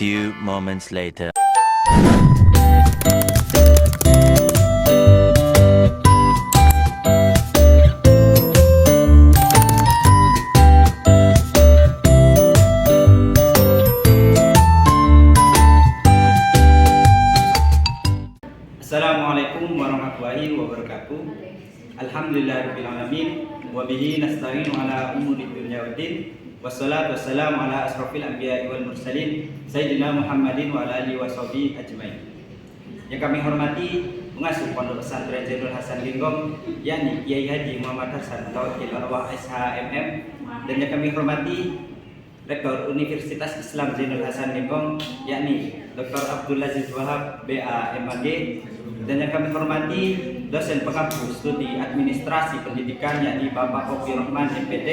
few moments later. Assalamualaikum warahmatullahi wabarakatuh. Alhamdulillahirrahmanirrahim. Wabihi nasta'inu ala umuri dunya waddin. Wassalatu wassalamu ala asrafil anbiya'i wal mursalin Sayyidina Muhammadin wa ala alihi wa sahbihi ajmain. Yang kami hormati pengasuh Pondok Pesantren Zainul Hasan Linggong, yakni Kiai Haji Muhammad Hasan Tauhid Arwah SHMM, dan yang kami hormati Rektor Universitas Islam Zainul Hasan Linggong, yakni Dr. Abdul Aziz Wahab BA MAG, dan yang kami hormati dosen pengampu studi administrasi pendidikan, yakni Bapak Ofi Rahman MPD,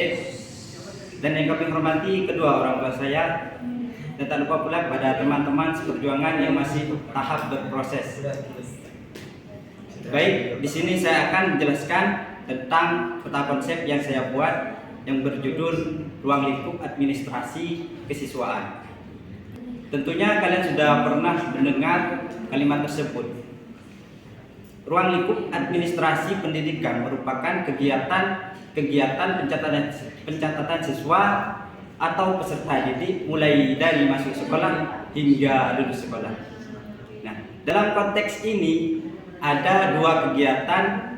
dan yang kami hormati kedua orang tua saya, dan tak lupa pula pada teman-teman seperjuangan yang masih tahap berproses. Baik, di sini saya akan menjelaskan tentang peta konsep yang saya buat yang berjudul Ruang Lingkup Administrasi Kesiswaan. Tentunya kalian sudah pernah mendengar kalimat tersebut. Ruang lingkup administrasi pendidikan merupakan kegiatan pencatatan siswa atau peserta didik mulai dari masuk sekolah hingga lulus sekolah. Nah, dalam konteks ini ada dua kegiatan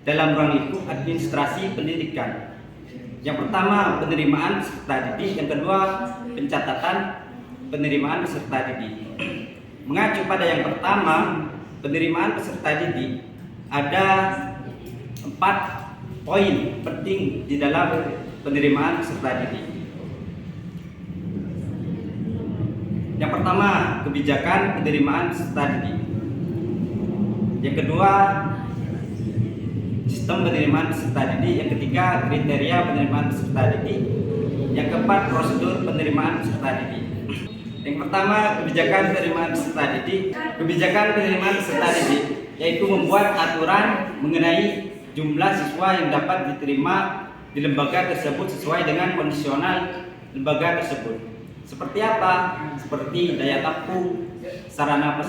dalam ruang lingkup administrasi pendidikan. Yang pertama penerimaan peserta didik, yang kedua pencatatan penerimaan peserta didik. Mengacu pada yang pertama, penerimaan peserta didik, ada 4 poin penting di dalam penerimaan peserta didik. Yang pertama, kebijakan penerimaan peserta didik. Yang kedua, sistem penerimaan peserta didik. Yang ketiga, kriteria penerimaan peserta didik. Yang keempat, prosedur penerimaan peserta didik. Yang pertama, kebijakan penerimaan peserta didik. Kebijakan penerimaan peserta didik yaitu membuat aturan mengenai jumlah siswa yang dapat diterima di lembaga tersebut sesuai dengan kondisional lembaga tersebut. Seperti apa? Seperti daya tampung, sarana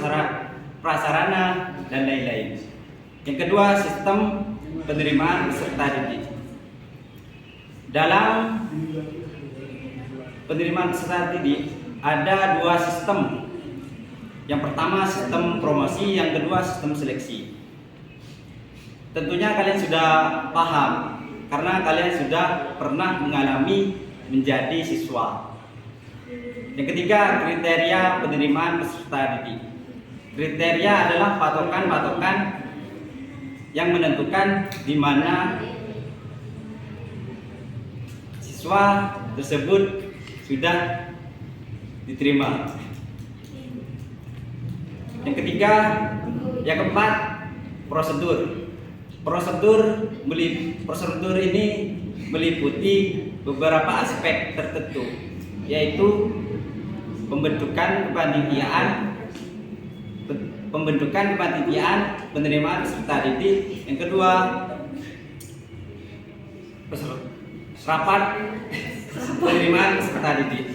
prasarana, dan lain-lain. Yang kedua, sistem penerimaan peserta didik. Dalam penerimaan peserta didik ada 2 sistem. Yang pertama sistem promosi, yang kedua sistem seleksi. Tentunya kalian sudah paham karena kalian sudah pernah mengalami menjadi siswa. Yang ketiga, kriteria penerimaan peserta didik. Kriteria adalah patokan-patokan yang menentukan di mana siswa tersebut sudah diterima. Yang ketiga, yang keempat, prosedur. Prosedur ini meliputi beberapa aspek tertentu, yaitu pembentukan kepanitiaan penerimaan peserta didik. Yang kedua, rapat penerimaan peserta didik.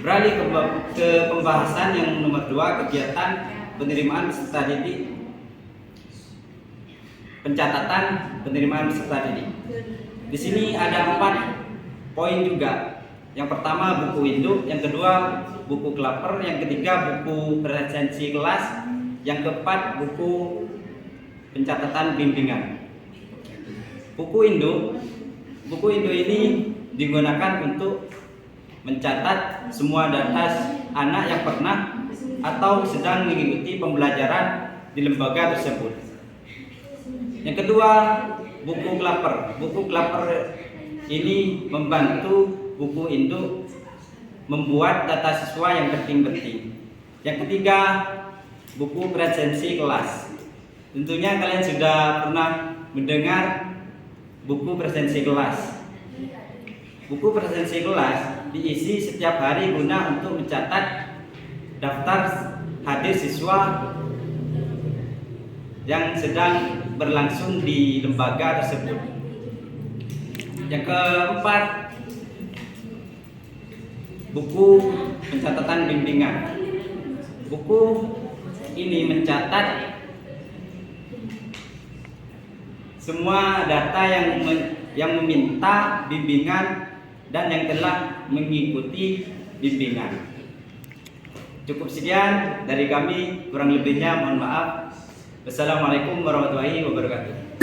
Beralih ke pembahasan yang nomor 2, kegiatan penerimaan peserta didik. Pencatatan penerimaan peserta didik. Di sini ada 4 poin juga. Yang pertama buku induk, yang kedua buku klaper, yang ketiga buku presensi kelas, yang keempat buku pencatatan bimbingan. Buku induk ini digunakan untuk mencatat semua data anak yang pernah atau sedang mengikuti pembelajaran di lembaga tersebut. Yang kedua, buku klaper. Buku klaper ini membantu buku induk membuat data siswa yang penting-penting. Yang ketiga, buku presensi kelas. Tentunya kalian sudah pernah mendengar buku presensi kelas. Buku presensi kelas diisi setiap hari guna untuk mencatat daftar hadir siswa yang sedang berlangsung di lembaga tersebut. Yang keempat, buku pencatatan bimbingan. Buku ini mencatat semua data yang meminta bimbingan dan yang telah mengikuti bimbingan. Cukup sekian dari kami, kurang lebihnya mohon maaf. Wassalamualaikum warahmatullahi wabarakatuh.